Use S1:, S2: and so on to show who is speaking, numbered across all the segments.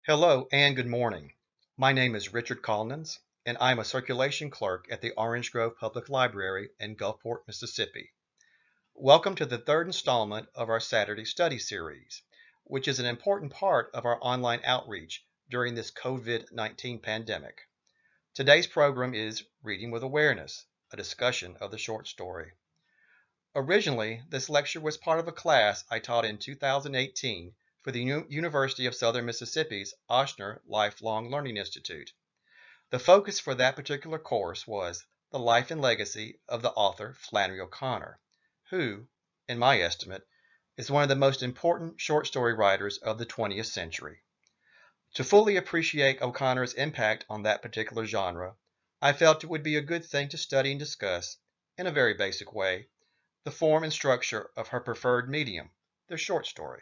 S1: Hello and good morning. My name is Richard Collins, and I'm a circulation clerk at the Orange Grove Public Library in Gulfport, Mississippi. Welcome to the third installment of our Saturday study series, which is an important part of our online outreach during this COVID-19 pandemic. Today's program is Reading with Awareness, a discussion of the short story. Originally, this lecture was part of a class I taught in 2018 for the University of Southern Mississippi's Ochsner Lifelong Learning Institute. The focus for that particular course was the life and legacy of the author Flannery O'Connor, who, in my estimate, is one of the most important short story writers of the 20th century. To fully appreciate O'Connor's impact on that particular genre, I felt it would be a good thing to study and discuss, in a very basic way, the form and structure of her preferred medium, the short story.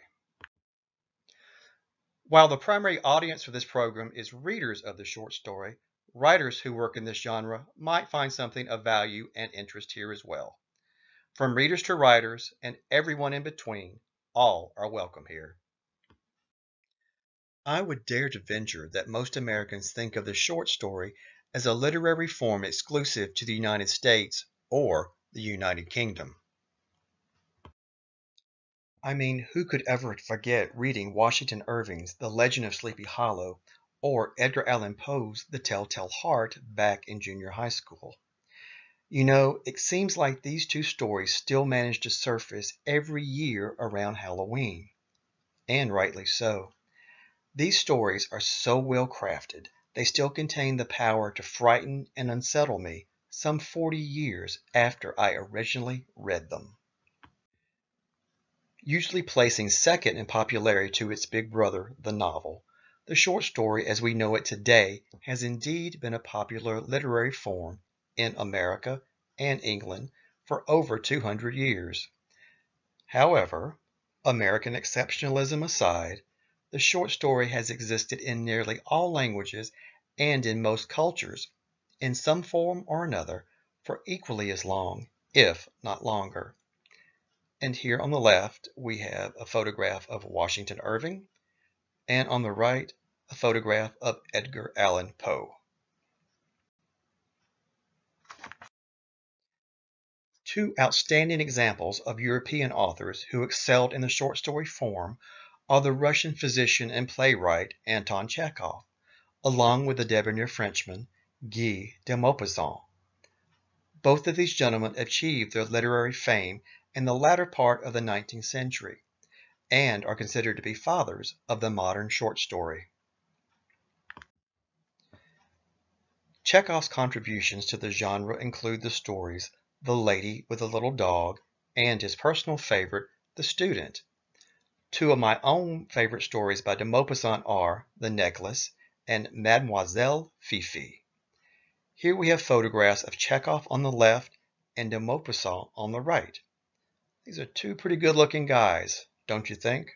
S1: While the primary audience for this program is readers of the short story, writers who work in this genre might find something of value and interest here as well. From readers to writers and everyone in between, all are welcome here. I would dare to venture that most Americans think of the short story as a literary form exclusive to the United States or the United Kingdom. I mean, who could ever forget reading Washington Irving's The Legend of Sleepy Hollow or Edgar Allan Poe's The Telltale Heart back in junior high school? You know, it seems like these two stories still manage to surface every year around Halloween. And rightly so. These stories are so well crafted, they still contain the power to frighten and unsettle me some 40 years after I originally read them. Usually placing second in popularity to its big brother, the novel, the short story as we know it today has indeed been a popular literary form in America and England for over 200 years. However, American exceptionalism aside, the short story has existed in nearly all languages and in most cultures, in some form or another, for equally as long, if not longer. And here on the left, we have a photograph of Washington Irving, and on the right, a photograph of Edgar Allan Poe. Two outstanding examples of European authors who excelled in the short story form are the Russian physician and playwright Anton Chekhov, along with the debonair Frenchman Guy de Maupassant. Both of these gentlemen achieved their literary fame in the latter part of the 19th century, and are considered to be fathers of the modern short story. Chekhov's contributions to the genre include the stories The Lady with the Little Dog and his personal favorite, The Student. Two of my own favorite stories by de Maupassant are The Necklace and Mademoiselle Fifi. Here we have photographs of Chekhov on the left and de Maupassant on the right. These are two pretty good-looking guys, don't you think?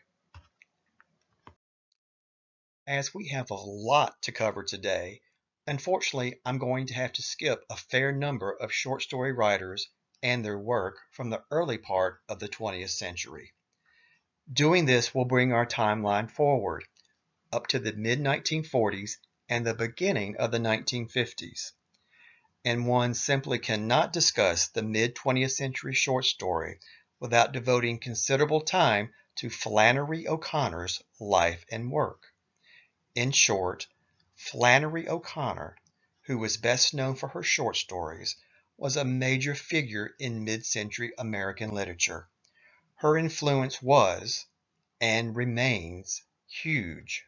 S1: As we have a lot to cover today, unfortunately I'm going to have to skip a fair number of short story writers and their work from the early part of the 20th century. Doing this will bring our timeline forward, up to the mid-1940s and the beginning of the 1950s. And one simply cannot discuss the mid-20th century short story without devoting considerable time to Flannery O'Connor's life and work. In short, Flannery O'Connor, who was best known for her short stories, was a major figure in mid-century American literature. Her influence was, and remains, huge.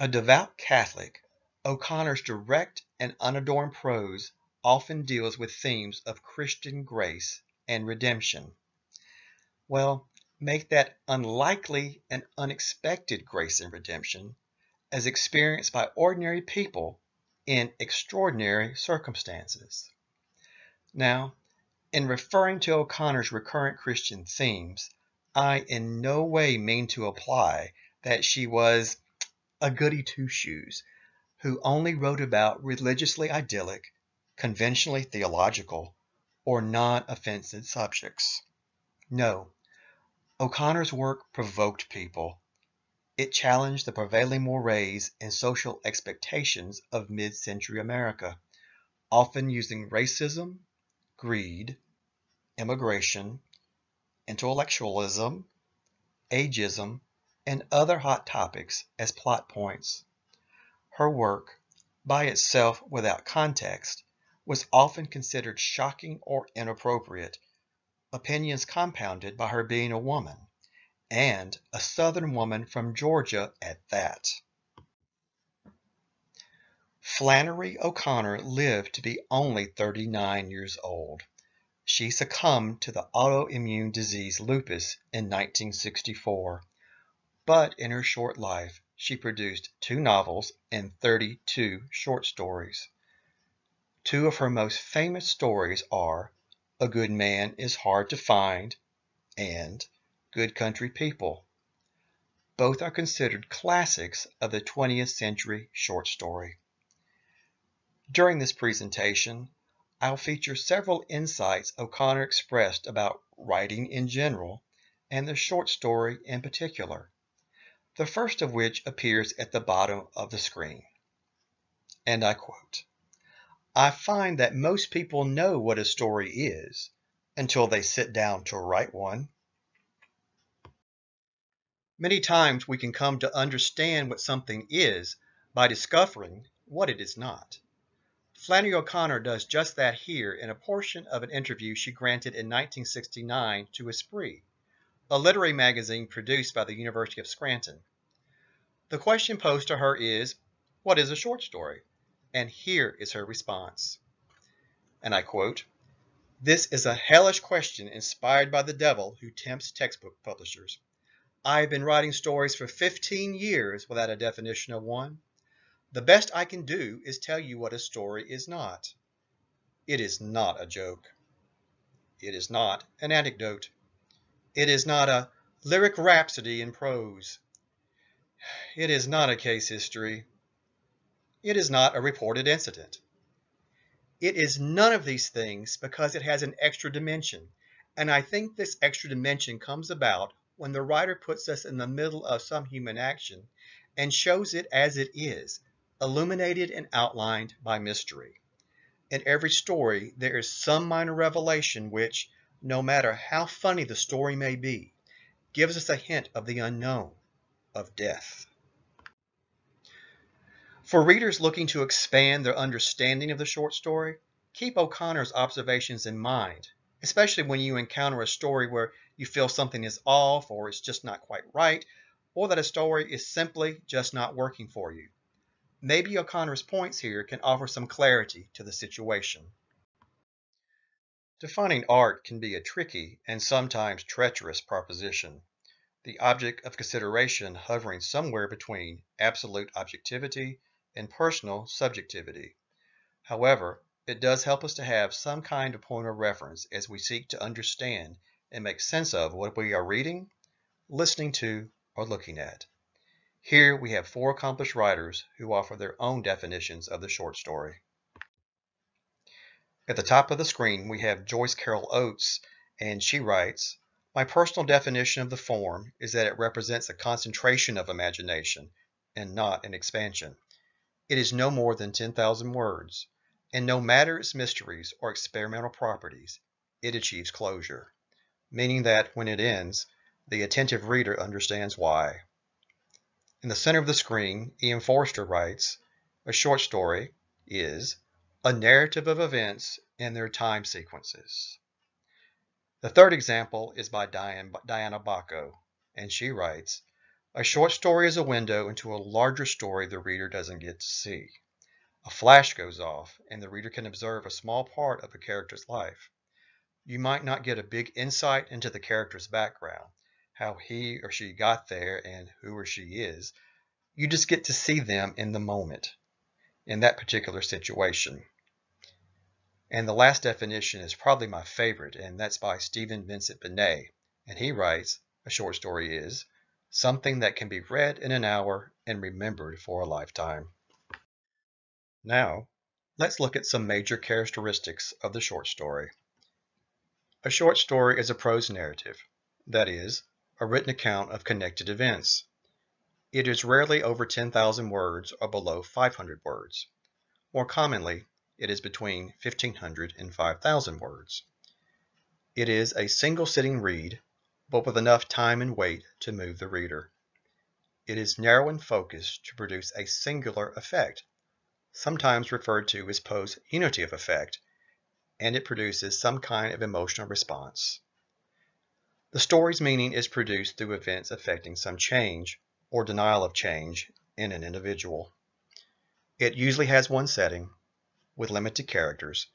S1: A devout Catholic, O'Connor's direct and unadorned prose often deals with themes of Christian grace and redemption. Well, make that unlikely and unexpected grace and redemption as experienced by ordinary people in extraordinary circumstances. Now, in referring to O'Connor's recurrent Christian themes, I in no way mean to imply that she was a goody two-shoes who only wrote about religiously idyllic, conventionally theological, or non-offensive subjects. No, O'Connor's work provoked people, It challenged the prevailing mores and social expectations of mid-century America, often using racism, greed, immigration, intellectualism, ageism, and other hot topics as plot points. Her work, by itself without context, was often considered shocking or inappropriate, opinions compounded by her being a woman, and a Southern woman from Georgia at that. Flannery O'Connor lived to be only 39 years old. She succumbed to the autoimmune disease lupus in 1964, but in her short life she produced 2 novels and 32 short stories. 2 of her most famous stories are A Good Man is Hard to Find and Good Country People. Both are considered classics of the 20th century short story. During this presentation, I'll feature several insights O'Connor expressed about writing in general and the short story in particular, the first of which appears at the bottom of the screen. And I quote, "I find that most people know what a story is until they sit down to write one." Many times we can come to understand what something is by discovering what it is not. Flannery O'Connor does just that here in a portion of an interview she granted in 1969 to Esprit, a literary magazine produced by the University of Scranton. The question posed to her is, what is a short story? And here is her response. And I quote, "This is a hellish question inspired by the devil who tempts textbook publishers. I have been writing stories for 15 years without a definition of one. The best I can do is tell you what a story is not. It is not a joke. It is not an anecdote. It is not a lyric rhapsody in prose. It is not a case history. It is not a reported incident. It is none of these things because it has an extra dimension, and I think this extra dimension comes about when the writer puts us in the middle of some human action and shows it as it is, illuminated and outlined by mystery. In every story, there is some minor revelation which, no matter how funny the story may be, gives us a hint of the unknown, of death." For readers looking to expand their understanding of the short story, keep O'Connor's observations in mind, especially when you encounter a story where you feel something is off or it's just not quite right, or that a story is simply just not working for you. Maybe O'Connor's points here can offer some clarity to the situation. Defining art can be a tricky and sometimes treacherous proposition, the object of consideration hovering somewhere between absolute objectivity and personal subjectivity. However, it does help us to have some kind of point of reference as we seek to understand and make sense of what we are reading, listening to, or looking at. Here we have 4 accomplished writers who offer their own definitions of the short story. At the top of the screen, we have Joyce Carol Oates, and she writes, "My personal definition of the form is that it represents a concentration of imagination and not an expansion. It is no more than 10,000 words, and no matter its mysteries or experimental properties, it achieves closure, meaning that when it ends, the attentive reader understands why." In the center of the screen, Ian Forster writes, "A short story is a narrative of events in their time sequences." The third example is by Diana Bacco, and she writes, "A short story is a window into a larger story the reader doesn't get to see. A flash goes off, and the reader can observe a small part of a character's life. You might not get a big insight into the character's background, how he or she got there and who or she is. You just get to see them in the moment, in that particular situation." And the last definition is probably my favorite, and that's by Stephen Vincent Benet. And he writes, "A short story is something that can be read in an hour and remembered for a lifetime." Now, let's look at some major characteristics of the short story. A short story is a prose narrative, that is, a written account of connected events. It is rarely over 10,000 words or below 500 words. More commonly, it is between 1,500 and 5,000 words. It is a single-sitting read, but with enough time and weight to move the reader. It is narrow and focused to produce a singular effect, sometimes referred to as Poe's unity of effect, and it produces some kind of emotional response. The story's meaning is produced through events affecting some change or denial of change in an individual. It usually has one setting, with limited characters,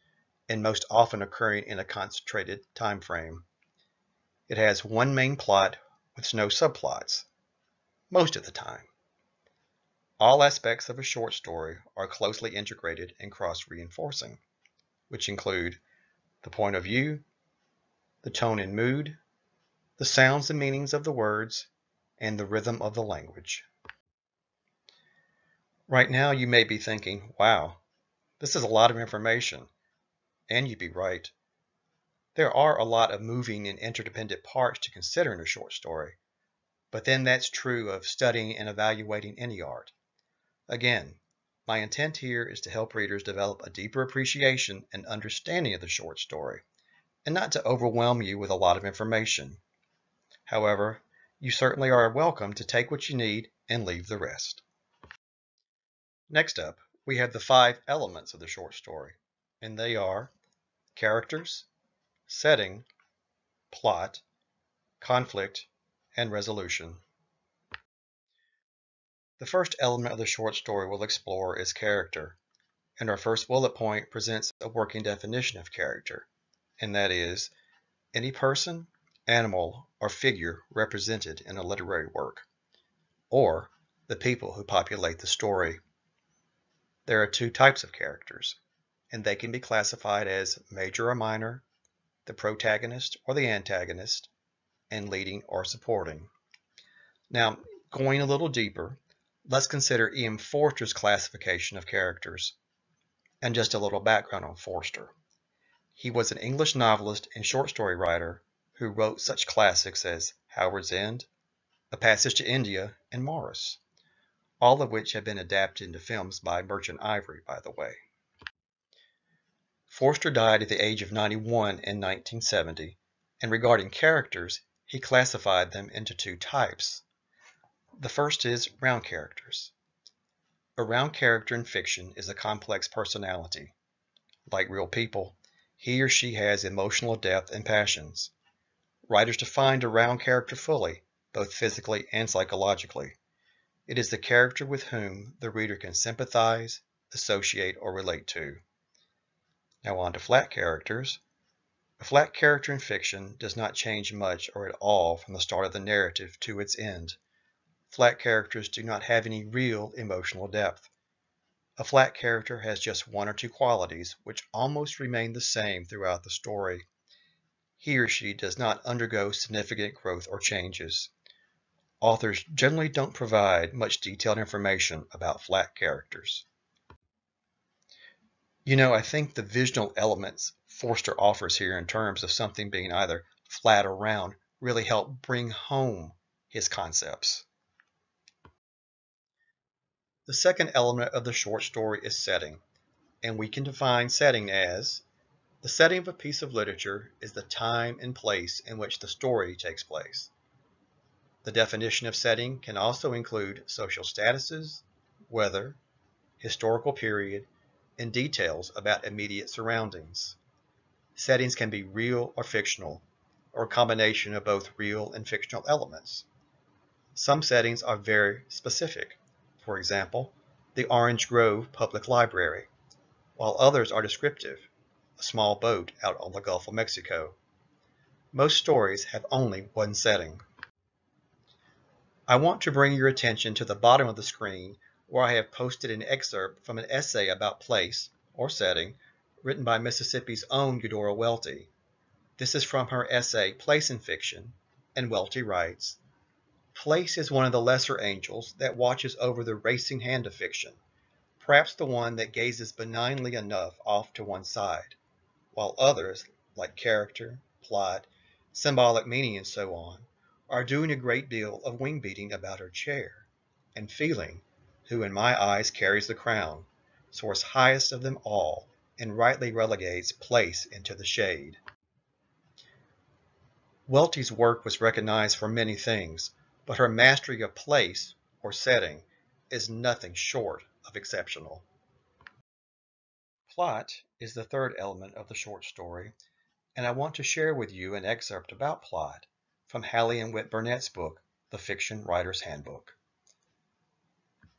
S1: and most often occurring in a concentrated time frame. It has one main plot with no subplots, most of the time. All aspects of a short story are closely integrated and cross-reinforcing, which include the point of view, the tone and mood, the sounds and meanings of the words, and the rhythm of the language. Right now you may be thinking, wow, this is a lot of information, and you'd be right. There are a lot of moving and interdependent parts to consider in a short story, but then that's true of studying and evaluating any art. Again, my intent here is to help readers develop a deeper appreciation and understanding of the short story, and not to overwhelm you with a lot of information. However, you certainly are welcome to take what you need and leave the rest. Next up, we have the 5 elements of the short story, and they are characters, setting, plot, conflict, and resolution. The first element of the short story we'll explore is character, and our first bullet point presents a working definition of character, and that is any person, animal, or figure represented in a literary work, or the people who populate the story. There are 2 types of characters, and they can be classified as major or minor, the protagonist or the antagonist, and leading or supporting. Now, going a little deeper, let's consider E.M. Forster's classification of characters. And just a little background on Forster. He was an English novelist and short story writer who wrote such classics as Howard's End, A Passage to India, and Morris, all of which have been adapted into films by Merchant Ivory, by the way. Forster died at the age of 91 in 1970, and regarding characters, he classified them into 2 types. The first is round characters. A round character in fiction is a complex personality. Like real people, he or she has emotional depth and passions. Writers define a round character fully, both physically and psychologically. It is the character with whom the reader can sympathize, associate, or relate to. Now on to flat characters. A flat character in fiction does not change much or at all from the start of the narrative to its end. Flat characters do not have any real emotional depth. A flat character has just 1 or 2 qualities which almost remain the same throughout the story. He or she does not undergo significant growth or changes. Authors generally don't provide much detailed information about flat characters. You know, I think the visual elements Forster offers here in terms of something being either flat or round really help bring home his concepts. The second element of the short story is setting, and we can define setting as the setting of a piece of literature is the time and place in which the story takes place. The definition of setting can also include social statuses, weather, historical period, and details about immediate surroundings. Settings can be real or fictional, or a combination of both real and fictional elements. Some settings are very specific. For example, the Orange Grove Public Library, while others are descriptive, a small boat out on the Gulf of Mexico. Most stories have only one setting. I want to bring your attention to the bottom of the screen where I have posted an excerpt from an essay about place, or setting, written by Mississippi's own Eudora Welty. This is from her essay Place in Fiction, and Welty writes, "Place is one of the lesser angels that watches over the racing hand of fiction, perhaps the one that gazes benignly enough off to one side, while others, like character, plot, symbolic meaning, and so on, are doing a great deal of wing-beating about her chair. and feeling, who in my eyes carries the crown, soars highest of them all, and rightly relegates place into the shade. Welty's work was recognized for many things, but her mastery of place, or setting, is nothing short of exceptional. Plot is the third element of the short story, and I want to share with you an excerpt about plot from Hallie and Whit Burnett's book, The Fiction Writer's Handbook.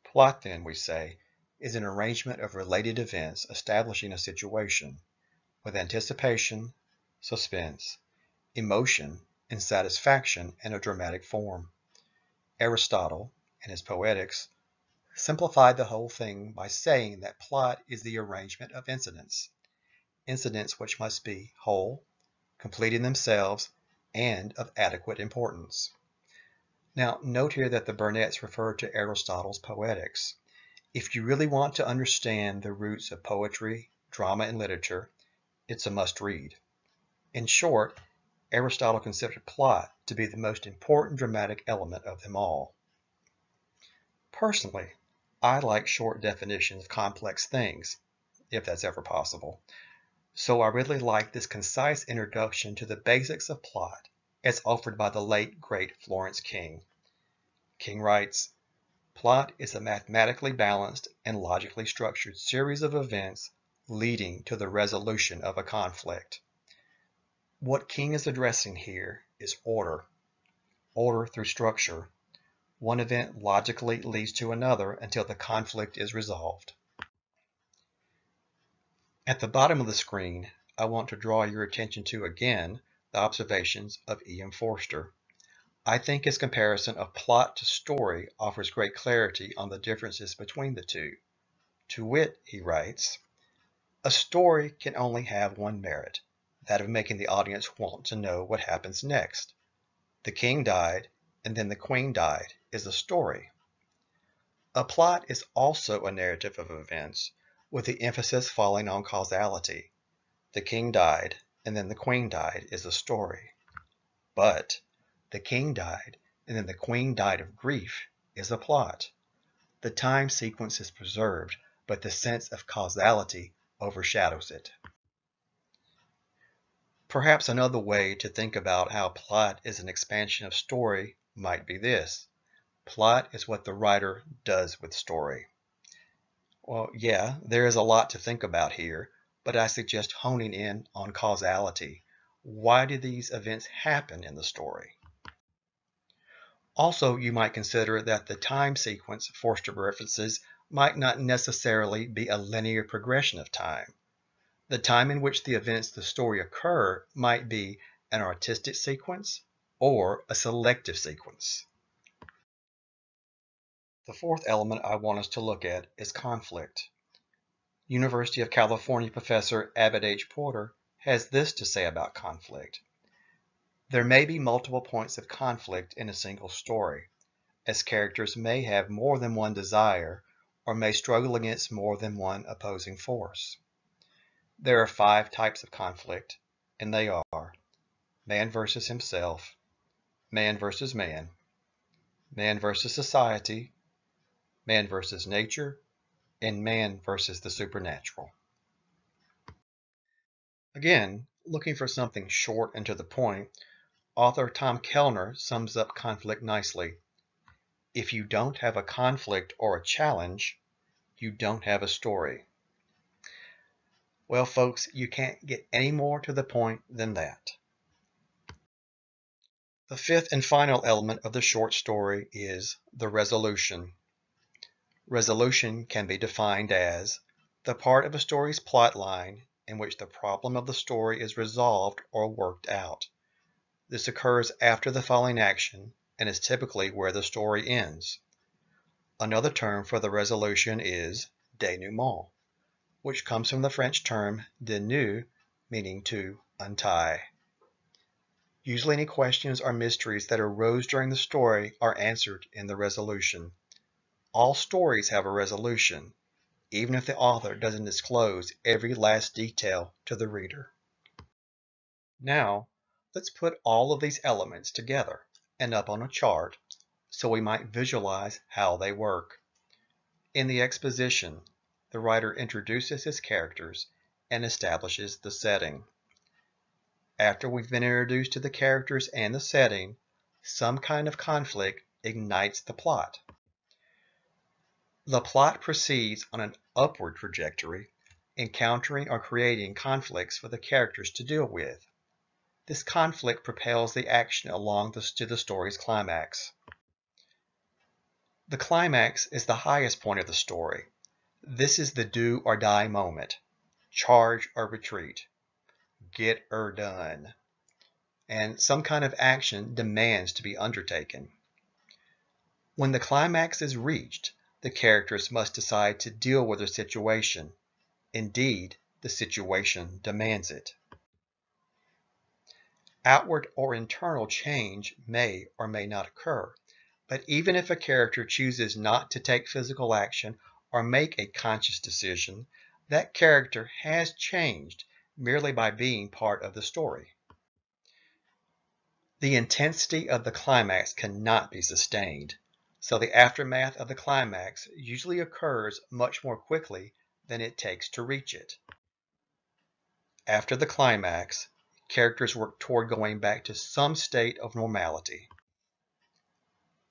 S1: Plot, then, we say, is an arrangement of related events establishing a situation with anticipation, suspense, emotion, and satisfaction in a dramatic form. Aristotle, in his Poetics, simplified the whole thing by saying that plot is the arrangement of incidents, incidents which must be whole, complete in themselves, and of adequate importance. Now, note here that the Burnetts refer to Aristotle's Poetics. If you really want to understand the roots of poetry, drama, and literature, it's a must-read. In short, Aristotle considered plot to be the most important dramatic element of them all. Personally, I like short definitions of complex things, if that's ever possible. So I really like this concise introduction to the basics of plot as offered by the late, great Florence King. King writes, "Plot is a mathematically balanced and logically structured series of events leading to the resolution of a conflict." What King is addressing here is order. Order through structure. One event logically leads to another until the conflict is resolved. At the bottom of the screen, I want to draw your attention to again the observations of E.M. Forster. I think his comparison of plot to story offers great clarity on the differences between the two. To wit, he writes, "A story can only have one merit, that of making the audience want to know what happens next. The king died, and then the queen died, is a story. A plot is also a narrative of events, with the emphasis falling on causality. The king died, and then the queen died, is a story. But the king died, and then the queen died of grief, is a plot. The time sequence is preserved, but the sense of causality overshadows it." Perhaps another way to think about how plot is an expansion of story might be this. Plot is what the writer does with story. Well, yeah, there is a lot to think about here, but I suggest honing in on causality. Why do these events happen in the story? Also, you might consider that the time sequence Forster references might not necessarily be a linear progression of time. The time in which the events of the story occur might be an artistic sequence or a selective sequence. The fourth element I want us to look at is conflict. University of California professor Abbott H. Porter has this to say about conflict. "There may be multiple points of conflict in a single story, as characters may have more than one desire or may struggle against more than one opposing force. There are 5 types of conflict, and they are man versus himself, man versus man, man versus society, man versus nature, and man versus the supernatural." Again, looking for something short and to the point, author Tom Kellner sums up conflict nicely. "If you don't have a conflict or a challenge, you don't have a story." Well, folks, you can't get any more to the point than that. The fifth and final element of the short story is the resolution. Resolution can be defined as the part of a story's plot line in which the problem of the story is resolved or worked out. This occurs after the following action and is typically where the story ends. Another term for the resolution is denouement, which comes from the French term dénouer, meaning to untie. Usually any questions or mysteries that arose during the story are answered in the resolution. All stories have a resolution, even if the author doesn't disclose every last detail to the reader. Now, let's put all of these elements together and up on a chart so we might visualize how they work. In the exposition, the writer introduces his characters and establishes the setting. After we've been introduced to the characters and the setting, some kind of conflict ignites the plot. The plot proceeds on an upward trajectory, encountering or creating conflicts for the characters to deal with. This conflict propels the action along to the story's climax. The climax is the highest point of the story. This is the do or die moment. Charge or retreat. Get her done. And some kind of action demands to be undertaken. When the climax is reached, the characters must decide to deal with their situation. Indeed, the situation demands it. Outward or internal change may or may not occur, but even if a character chooses not to take physical action or make a conscious decision, that character has changed merely by being part of the story. The intensity of the climax cannot be sustained, so the aftermath of the climax usually occurs much more quickly than it takes to reach it. After the climax, characters work toward going back to some state of normality.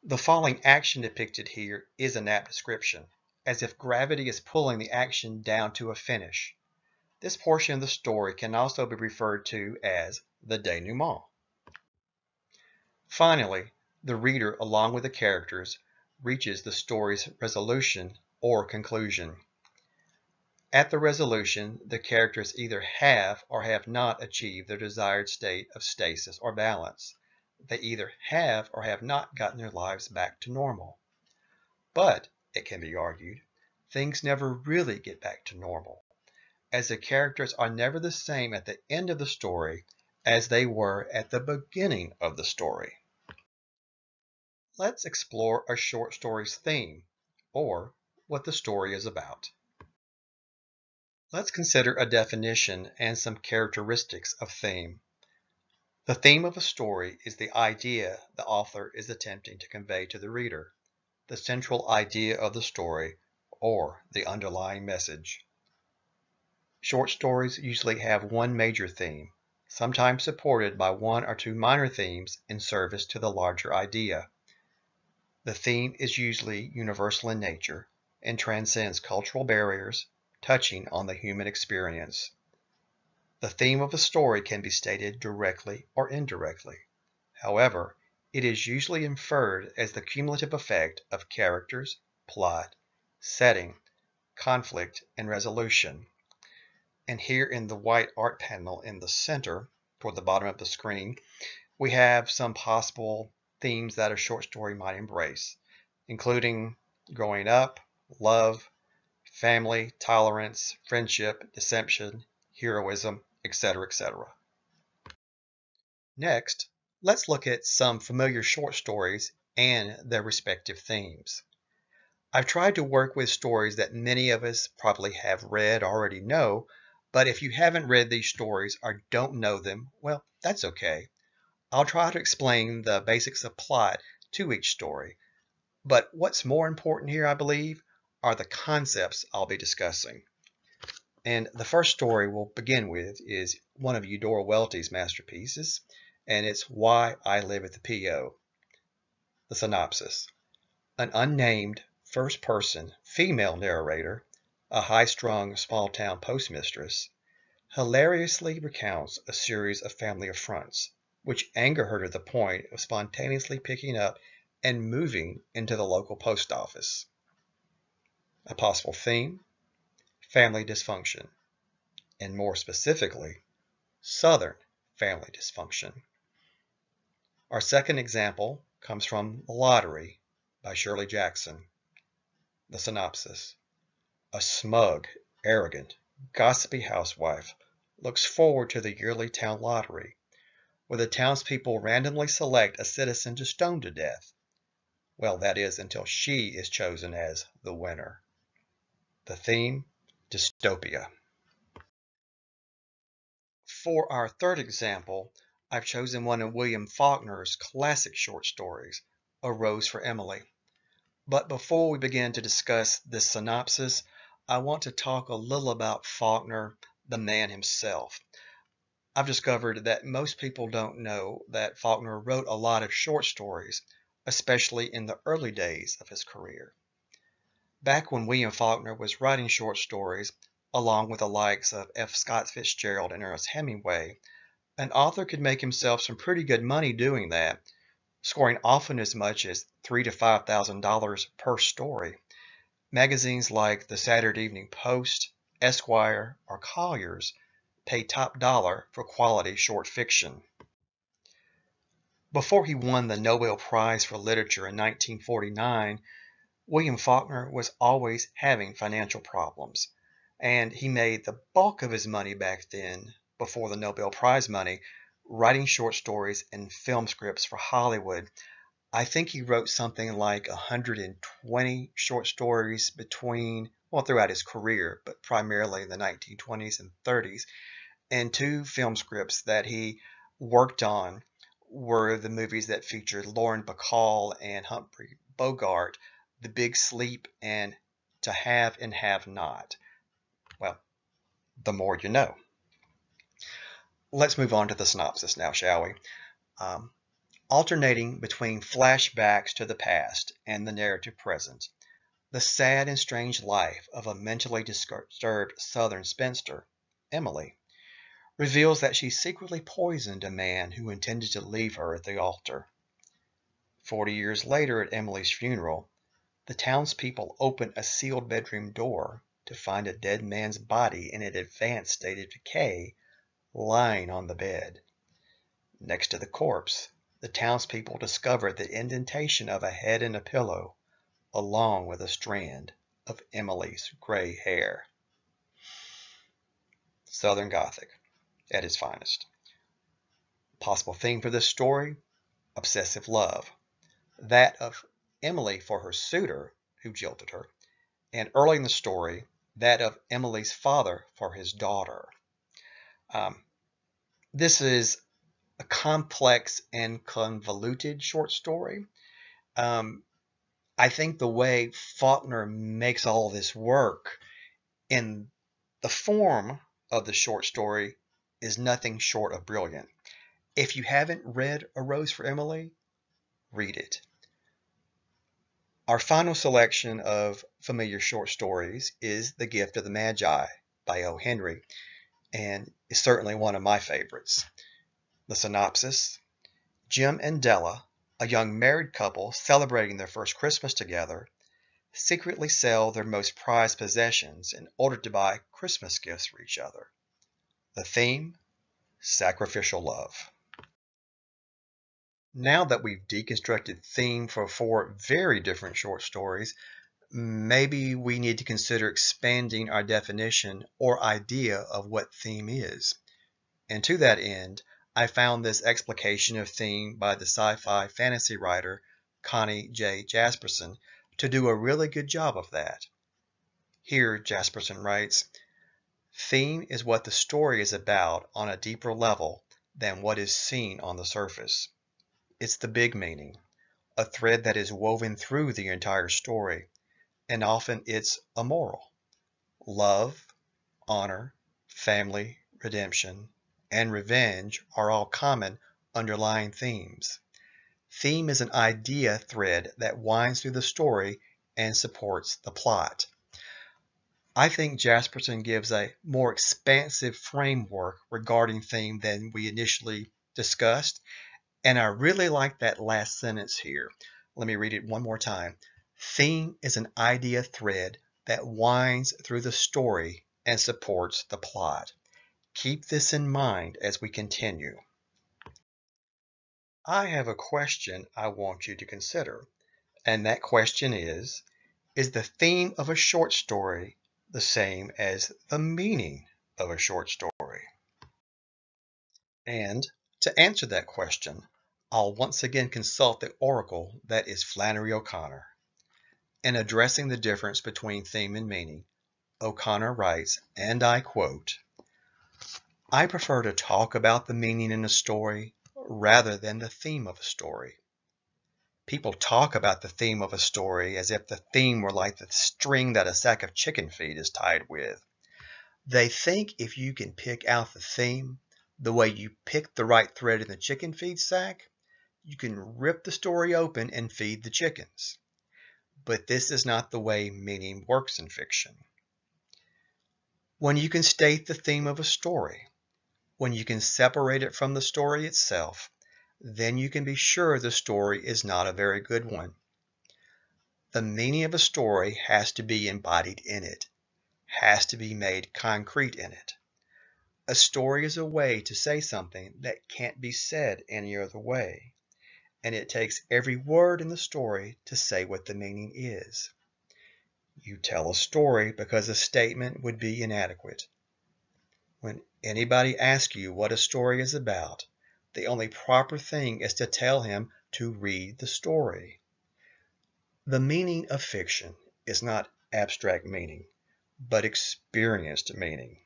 S1: The falling action depicted here is an apt description, as if gravity is pulling the action down to a finish. This portion of the story can also be referred to as the denouement. Finally, the reader, along with the characters, reaches the story's resolution or conclusion. At the resolution, the characters either have or have not achieved their desired state of stasis or balance. They either have or have not gotten their lives back to normal. But, it can be argued, things never really get back to normal, as the characters are never the same at the end of the story as they were at the beginning of the story. Let's explore a short story's theme, or what the story is about. Let's consider a definition and some characteristics of theme. The theme of a story is the idea the author is attempting to convey to the reader, the central idea of the story, or the underlying message. Short stories usually have one major theme, sometimes supported by one or two minor themes in service to the larger idea. The theme is usually universal in nature and transcends cultural barriers, touching on the human experience. The theme of a story can be stated directly or indirectly. However, it is usually inferred as the cumulative effect of characters, plot, setting, conflict, and resolution. And here in the white art panel in the center, toward the bottom of the screen, we have some possible themes that a short story might embrace, including growing up, love, family, tolerance, friendship, deception, heroism, etc., etc. Next, let's look at some familiar short stories and their respective themes. I've tried to work with stories that many of us probably have read or already know, but if you haven't read these stories or don't know them, well, that's okay. I'll try to explain the basics of plot to each story. But what's more important here, I believe, are the concepts I'll be discussing. And the first story we'll begin with is one of Eudora Welty's masterpieces, and it's Why I Live at the P.O. The synopsis. An unnamed first-person female narrator, a high-strung small-town postmistress, hilariously recounts a series of family affronts, which anger her to the point of spontaneously picking up and moving into the local post office. A possible theme: family dysfunction, and more specifically, Southern family dysfunction. Our second example comes from The Lottery by Shirley Jackson. The synopsis. A smug, arrogant, gossipy housewife looks forward to the yearly town lottery, where the townspeople randomly select a citizen to stone to death. Well, that is until she is chosen as the winner. The theme: dystopia. For our third example, I've chosen one of William Faulkner's classic short stories, A Rose for Emily. But before we begin to discuss this synopsis, I want to talk a little about Faulkner, the man himself. I've discovered that most people don't know that Faulkner wrote a lot of short stories, especially in the early days of his career. Back when William Faulkner was writing short stories, along with the likes of F. Scott Fitzgerald and Ernest Hemingway, an author could make himself some pretty good money doing that, scoring often as much as $3,000 to $5,000 per story. Magazines like the Saturday Evening Post, Esquire, or Collier's paid top dollar for quality short fiction. Before he won the Nobel Prize for Literature in 1949, William Faulkner was always having financial problems, and he made the bulk of his money back then, before the Nobel Prize money, writing short stories and film scripts for Hollywood. I think he wrote something like 120 short stories throughout his career, but primarily in the 1920s and 30s. And two film scripts that he worked on were the movies that featured Lauren Bacall and Humphrey Bogart, The Big Sleep and To Have and Have Not. Well, the more you know. Let's move on to the synopsis now, shall we? Alternating between flashbacks to the past and the narrative present, the sad and strange life of a mentally disturbed Southern spinster, Emily, reveals that she secretly poisoned a man who intended to leave her at the altar. 40 years later, at Emily's funeral, the townspeople open a sealed bedroom door to find a dead man's body in an advanced state of decay lying on the bed. Next to the corpse, the townspeople discover the indentation of a head and a pillow, along with a strand of Emily's gray hair. Southern Gothic at its finest. Possible theme for this story: obsessive love. That of Emily for her suitor, who jilted her, and early in the story, that of Emily's father for his daughter. This is a complex and convoluted short story. I think the way Faulkner makes all this work in the form of the short story is nothing short of brilliant. If you haven't read A Rose for Emily, read it. Our final selection of familiar short stories is The Gift of the Magi by O. Henry, and is certainly one of my favorites. The synopsis: Jim and Della, a young married couple celebrating their first Christmas together, secretly sell their most prized possessions in order to buy Christmas gifts for each other. The theme: sacrificial love. Now that we've deconstructed theme for 4 very different short stories, maybe we need to consider expanding our definition or idea of what theme is. And to that end, I found this explication of theme by the sci-fi fantasy writer Connie J. Jasperson to do a really good job of that. Here, Jasperson writes, "Theme is what the story is about on a deeper level than what is seen on the surface. It's the big meaning, a thread that is woven through the entire story, and often it's a moral. Love, honor, family, redemption, and revenge are all common underlying themes. Theme is an idea thread that winds through the story and supports the plot." I think Jasperson gives a more expansive framework regarding theme than we initially discussed, and I really like that last sentence here. Let me read it one more time. Theme is an idea thread that winds through the story and supports the plot. Keep this in mind as we continue. I have a question I want you to consider, and that question is the theme of a short story the same as the meaning of a short story? And to answer that question, I'll once again consult the oracle that is Flannery O'Connor. In addressing the difference between theme and meaning, O'Connor writes, and I quote, "I prefer to talk about the meaning in a story rather than the theme of a story. People talk about the theme of a story as if the theme were like the string that a sack of chicken feed is tied with. They think if you can pick out the theme the way you pick the right thread in the chicken feed sack, you can rip the story open and feed the chickens. But this is not the way meaning works in fiction. When you can state the theme of a story, when you can separate it from the story itself, then you can be sure the story is not a very good one. The meaning of a story has to be embodied in it, has to be made concrete in it. A story is a way to say something that can't be said any other way, and it takes every word in the story to say what the meaning is. You tell a story because a statement would be inadequate. When anybody asks you what a story is about, the only proper thing is to tell him to read the story. The meaning of fiction is not abstract meaning, but experienced meaning.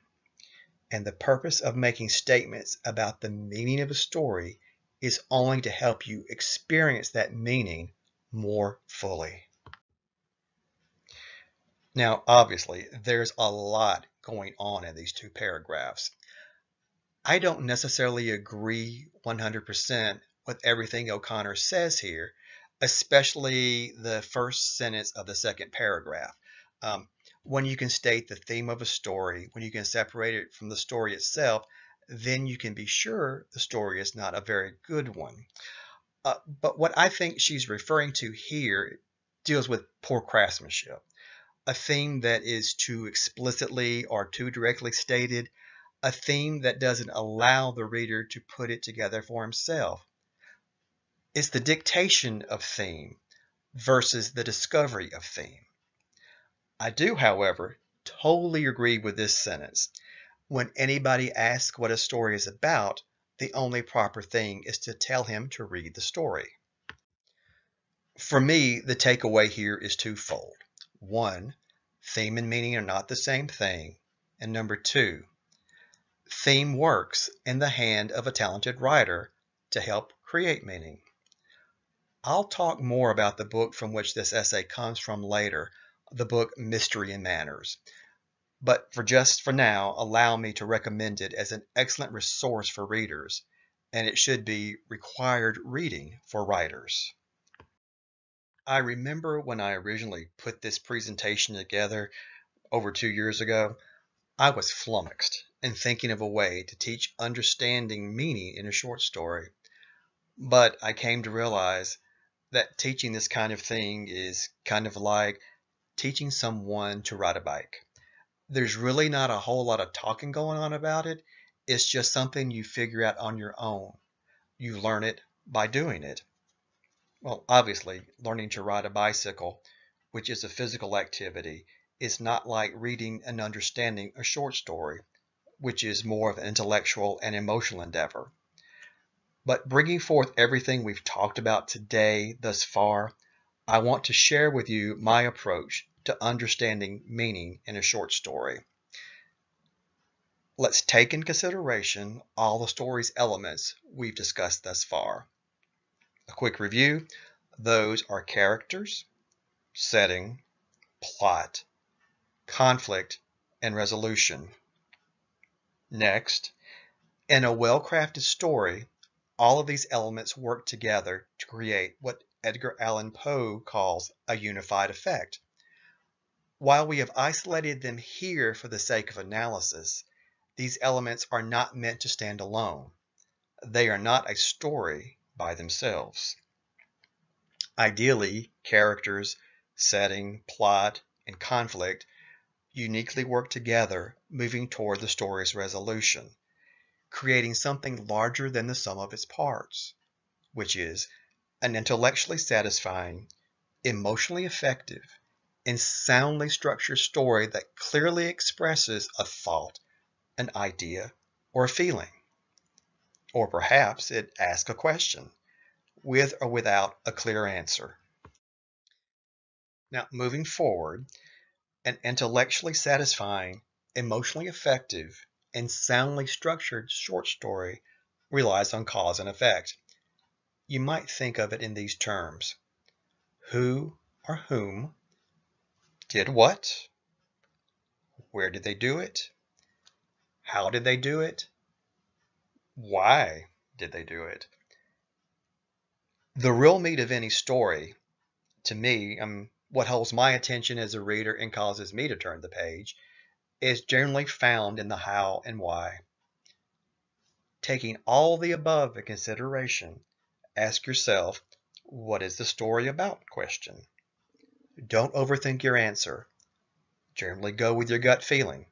S1: And the purpose of making statements about the meaning of a story is only to help you experience that meaning more fully. Now, obviously, there's a lot going on in these two paragraphs. I don't necessarily agree 100% with everything O'Connor says here, especially the first sentence of the second paragraph. When you can state the theme of a story, when you can separate it from the story itself, then you can be sure the story is not a very good one. But what I think she's referring to here deals with poor craftsmanship. A theme that is too explicitly or too directly stated, a theme that doesn't allow the reader to put it together for himself. It's the dictation of theme versus the discovery of theme. I do, however, totally agree with this sentence. When anybody asks what a story is about, the only proper thing is to tell him to read the story. For me, the takeaway here is twofold. One, theme and meaning are not the same thing. And number two, theme works in the hand of a talented writer to help create meaning. I'll talk more about the book from which this essay comes from later, the book Mystery and Manners. But for now, allow me to recommend it as an excellent resource for readers, and it should be required reading for writers. I remember when I originally put this presentation together over 2 years ago, I was flummoxed in thinking of a way to teach understanding meaning in a short story. But I came to realize that teaching this kind of thing is kind of like teaching someone to ride a bike. There's really not a whole lot of talking going on about it. It's just something you figure out on your own. You learn it by doing it. Well, obviously, learning to ride a bicycle, which is a physical activity, is not like reading and understanding a short story, which is more of an intellectual and emotional endeavor. But bringing forth everything we've talked about today thus far, I want to share with you my approach to understanding meaning in a short story. Let's take in consideration all the story's elements we've discussed thus far. A quick review: those are characters, setting, plot, conflict, and resolution. Next, in a well-crafted story, all of these elements work together to create what Edgar Allan Poe calls a unified effect. While we have isolated them here for the sake of analysis, these elements are not meant to stand alone. They are not a story by themselves. Ideally, characters, setting, plot, and conflict uniquely work together, moving toward the story's resolution, creating something larger than the sum of its parts, which is an intellectually satisfying, emotionally effective, and soundly structured story that clearly expresses a thought, an idea, or a feeling. Or perhaps it asks a question, with or without a clear answer. Now, moving forward, an intellectually satisfying, emotionally effective, and soundly structured short story relies on cause and effect. You might think of it in these terms. Who or whom did what? Where did they do it? How did they do it? Why did they do it? The real meat of any story, to me, what holds my attention as a reader and causes me to turn the page, is generally found in the how and why. Taking all the above into consideration, ask yourself, what is the story about? Question. Don't overthink your answer. Generally go with your gut feeling,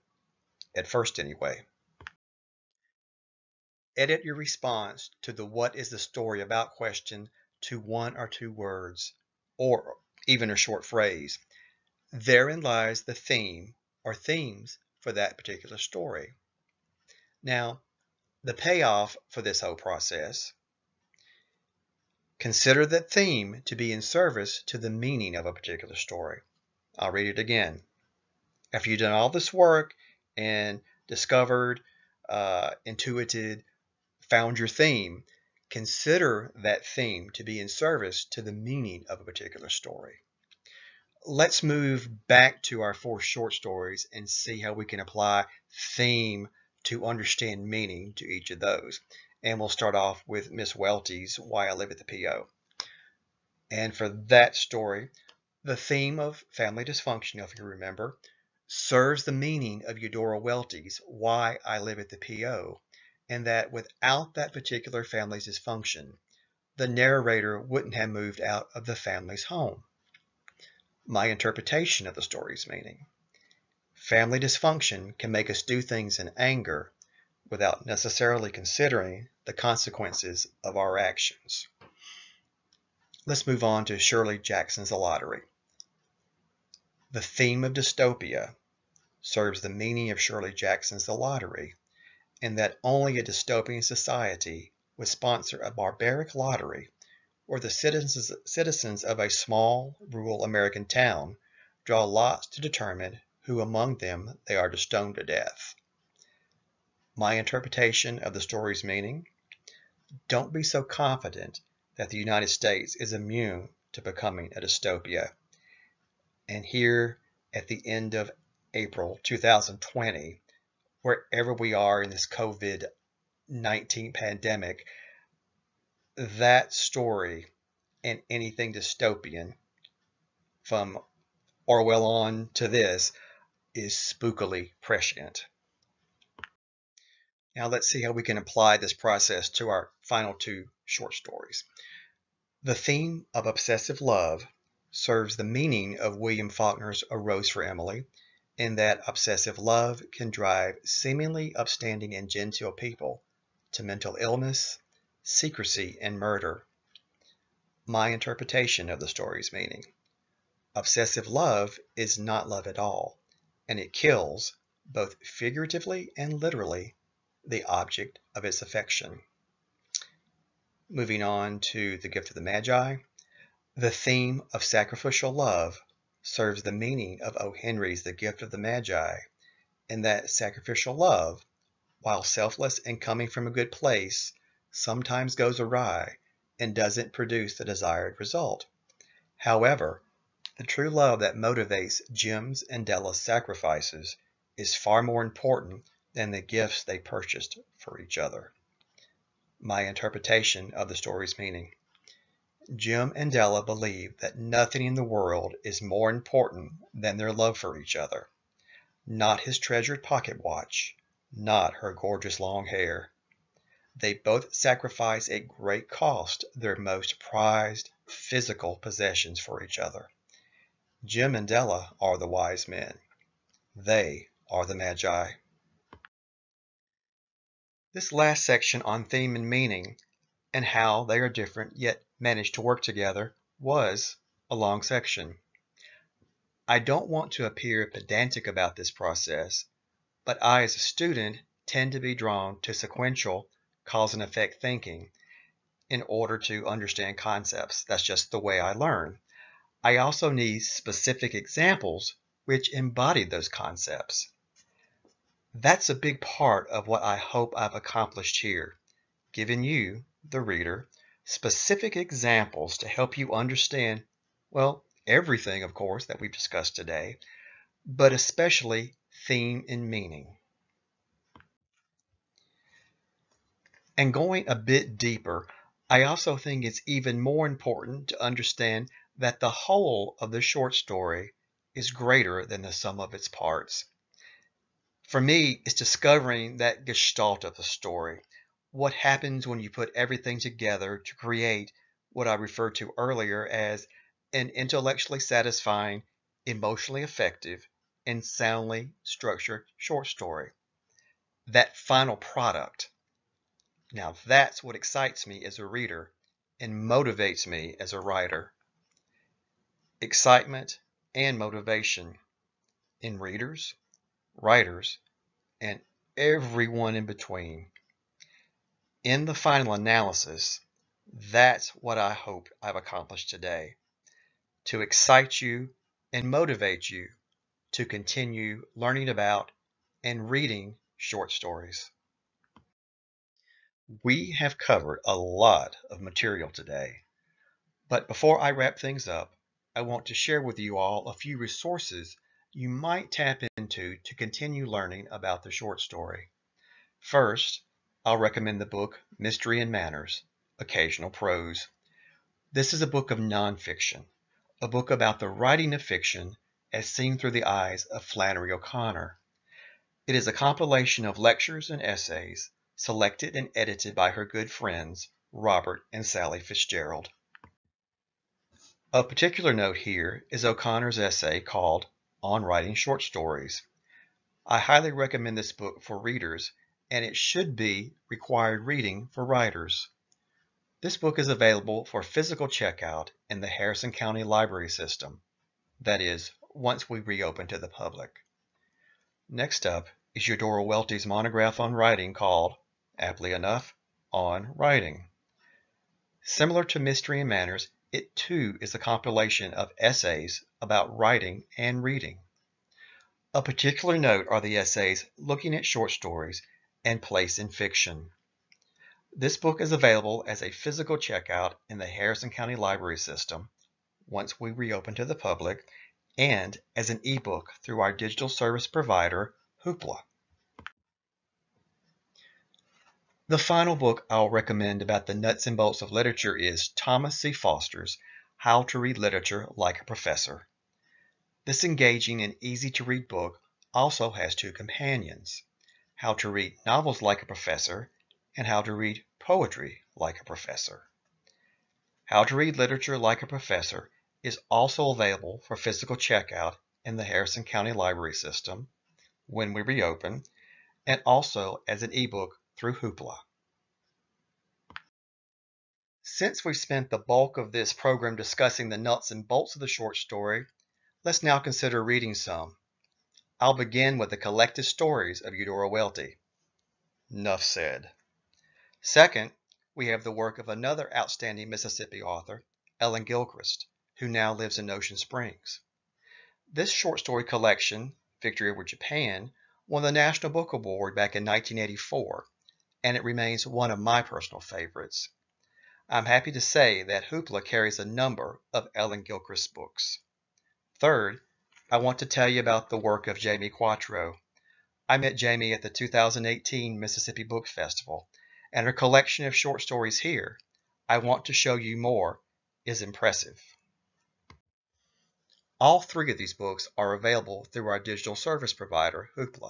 S1: at first anyway. Edit your response to the what is the story about question to 1 or 2 words, or even a short phrase. Therein lies the theme or themes for that particular story. Now, the payoff for this whole process: consider that theme to be in service to the meaning of a particular story. I'll read it again. After you've done all this work and discovered, intuited, found your theme, consider that theme to be in service to the meaning of a particular story. Let's move back to our 4 short stories and see how we can apply theme to understand meaning to each of those. And we'll start off with Miss Welty's Why I Live at the P.O. And for that story, the theme of family dysfunction, if you remember, serves the meaning of Eudora Welty's Why I Live at the P.O., and that without that particular family's dysfunction, the narrator wouldn't have moved out of the family's home. My interpretation of the story's meaning: family dysfunction can make us do things in anger without necessarily considering the consequences of our actions. Let's move on to Shirley Jackson's The Lottery. The theme of dystopia serves the meaning of Shirley Jackson's The Lottery, in that only a dystopian society would sponsor a barbaric lottery where the citizens of a small rural American town draw lots to determine who among them they are to stone to death. My interpretation of the story's meaning: don't be so confident that the United States is immune to becoming a dystopia. And here at the end of April 2020, wherever we are in this COVID-19 pandemic, that story and anything dystopian from Orwell on to this is spookily prescient. Now let's see how we can apply this process to our final 2 short stories. The theme of obsessive love serves the meaning of William Faulkner's A Rose for Emily, in that obsessive love can drive seemingly upstanding and genteel people to mental illness, secrecy, and murder. My interpretation of the story's meaning: obsessive love is not love at all, and it kills, both figuratively and literally, the object of its affection. Moving on to The Gift of the Magi. The theme of sacrificial love serves the meaning of O. Henry's The Gift of the Magi, in that sacrificial love, while selfless and coming from a good place, sometimes goes awry and doesn't produce the desired result. However, the true love that motivates Jim's and Della's sacrifices is far more important than the gifts they purchased for each other. My interpretation of the story's meaning: Jim and Della believe that nothing in the world is more important than their love for each other. Not his treasured pocket watch, not her gorgeous long hair. They both sacrifice at great cost their most prized physical possessions for each other. Jim and Della are the wise men. They are the Magi. This last section on theme and meaning, and how they are different yet manage to work together, was a long section. I don't want to appear pedantic about this process, but I, as a student, tend to be drawn to sequential cause and effect thinking in order to understand concepts. That's just the way I learn. I also need specific examples which embody those concepts. That's a big part of what I hope I've accomplished here, giving you, the reader, specific examples to help you understand Well, everything, of course, that we've discussed today, but especially theme and meaning. And going a bit deeper, I also think it's even more important to understand that the whole of the short story is greater than the sum of its parts. For me, it's discovering that gestalt of the story. What happens when you put everything together to create what I referred to earlier as an intellectually satisfying, emotionally effective, and soundly structured short story. That final product. Now that's what excites me as a reader and motivates me as a writer. Excitement and motivation in readers, writers, and everyone in between. In the final analysis, that's what I hope I've accomplished today. To excite you and motivate you to continue learning about and reading short stories. We have covered a lot of material today, but before I wrap things up, I want to share with you all a few resources you might tap into to continue learning about the short story. First, I'll recommend the book Mystery and Manners, Occasional Prose. This is a book of nonfiction, a book about the writing of fiction as seen through the eyes of Flannery O'Connor. It is a compilation of lectures and essays selected and edited by her good friends, Robert and Sally Fitzgerald. Of particular note here is O'Connor's essay called On Writing Short Stories. I highly recommend this book for readers, and it should be required reading for writers. This book is available for physical checkout in the Harrison County Library System. That is, once we reopen to the public. Next up is Eudora Welty's monograph on writing called, aptly enough, On Writing. Similar to Mystery and Manners, it too is a compilation of essays about writing and reading. Of particular note are the essays Looking at Short Stories and Place in Fiction. This book is available as a physical checkout in the Harrison County Library System once we reopen to the public, and as an ebook through our digital service provider, Hoopla. The final book I'll recommend about the nuts and bolts of literature is Thomas C. Foster's How to Read Literature Like a Professor. This engaging and easy-to-read book also has two companions, How to Read Novels Like a Professor and How to Read Poetry Like a Professor. How to Read Literature Like a Professor is also available for physical checkout in the Harrison County Library System when we reopen, and also as an ebook through Hoopla. Since we've spent the bulk of this program discussing the nuts and bolts of the short story, let's now consider reading some. I'll begin with the collected stories of Eudora Welty. Nuff said. Second, we have the work of another outstanding Mississippi author, Ellen Gilchrist, who now lives in Ocean Springs. This short story collection, Victory Over Japan, won the National Book Award back in 1984, and it remains one of my personal favorites. I'm happy to say that Hoopla carries a number of Ellen Gilchrist books. Third, I want to tell you about the work of Jamie Quatro. I met Jamie at the 2018 Mississippi Book Festival, and her collection of short stories here, I Want to Show You More, is impressive. All three of these books are available through our digital service provider, Hoopla,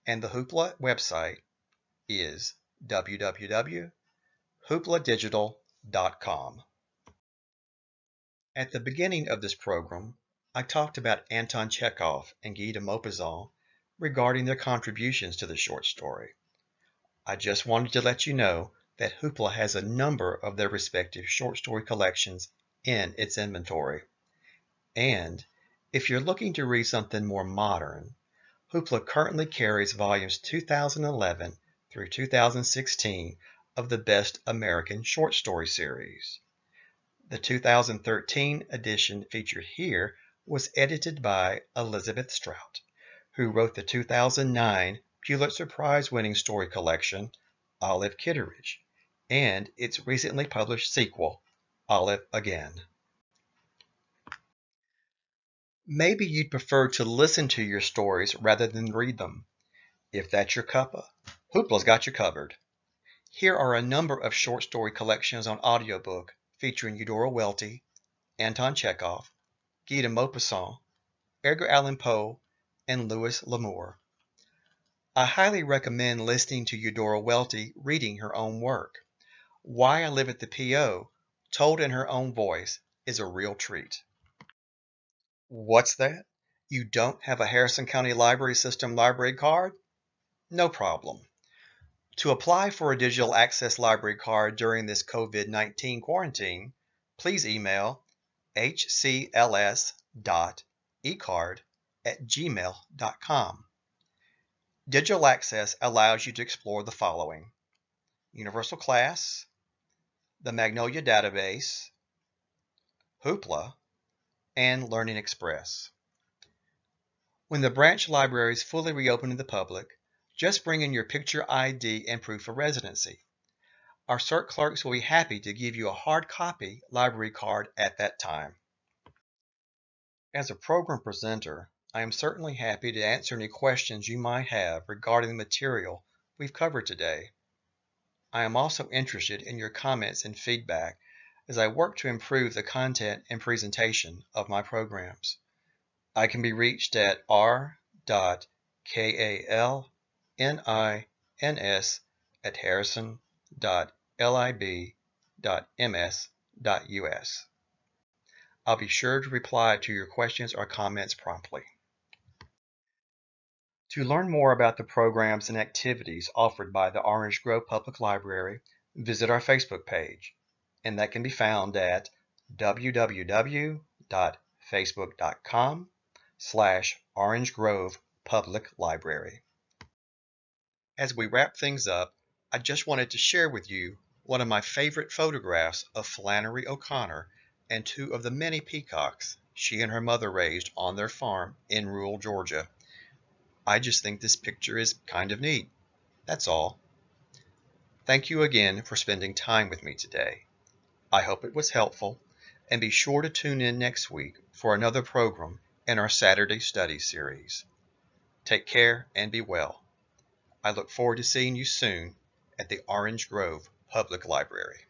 S1: and the Hoopla website is www.hoopladigital.com. At the beginning of this program, I talked about Anton Chekhov and Guy de Maupassant regarding their contributions to the short story. I just wanted to let you know that Hoopla has a number of their respective short story collections in its inventory. And if you're looking to read something more modern, Hoopla currently carries volumes 2011 through 2016 of the Best American Short Story series. The 2013 edition featured here was edited by Elizabeth Strout, who wrote the 2009 Pulitzer Prize-winning story collection, Olive Kitteridge, and its recently published sequel, Olive Again. Maybe you'd prefer to listen to your stories rather than read them. If that's your cuppa, Hoopla's got you covered. Here are a number of short story collections on audiobook featuring Eudora Welty, Anton Chekhov, Guy de Maupassant, Edgar Allan Poe, and Louis L'Amour. I highly recommend listening to Eudora Welty reading her own work. Why I Live at the P.O., told in her own voice, is a real treat. What's that? You don't have a Harrison County Library System library card? No problem. To apply for a digital access library card during this COVID-19 quarantine, please email hcls.ecard@gmail.com. Digital access allows you to explore the following: Universal Class, the Magnolia Database, Hoopla, and Learning Express. When the branch libraries fully reopen to the public, just bring in your picture ID and proof of residency. Our CERT clerks will be happy to give you a hard copy library card at that time. As a program presenter, I am certainly happy to answer any questions you might have regarding the material we've covered today. I am also interested in your comments and feedback as I work to improve the content and presentation of my programs. I can be reached at r.kalnins@harrison.lib.ms.us. I'll be sure to reply to your questions or comments promptly. To learn more about the programs and activities offered by the Orange Grove Public Library, visit our Facebook page, and that can be found at www.facebook.com/Orange Grove Public Library. As we wrap things up, I just wanted to share with you one of my favorite photographs of Flannery O'Connor and two of the many peacocks she and her mother raised on their farm in rural Georgia. I just think this picture is kind of neat. That's all. Thank you again for spending time with me today. I hope it was helpful, and be sure to tune in next week for another program in our Saturday Study series. Take care and be well. I look forward to seeing you soon at the Orange Grove Public Library.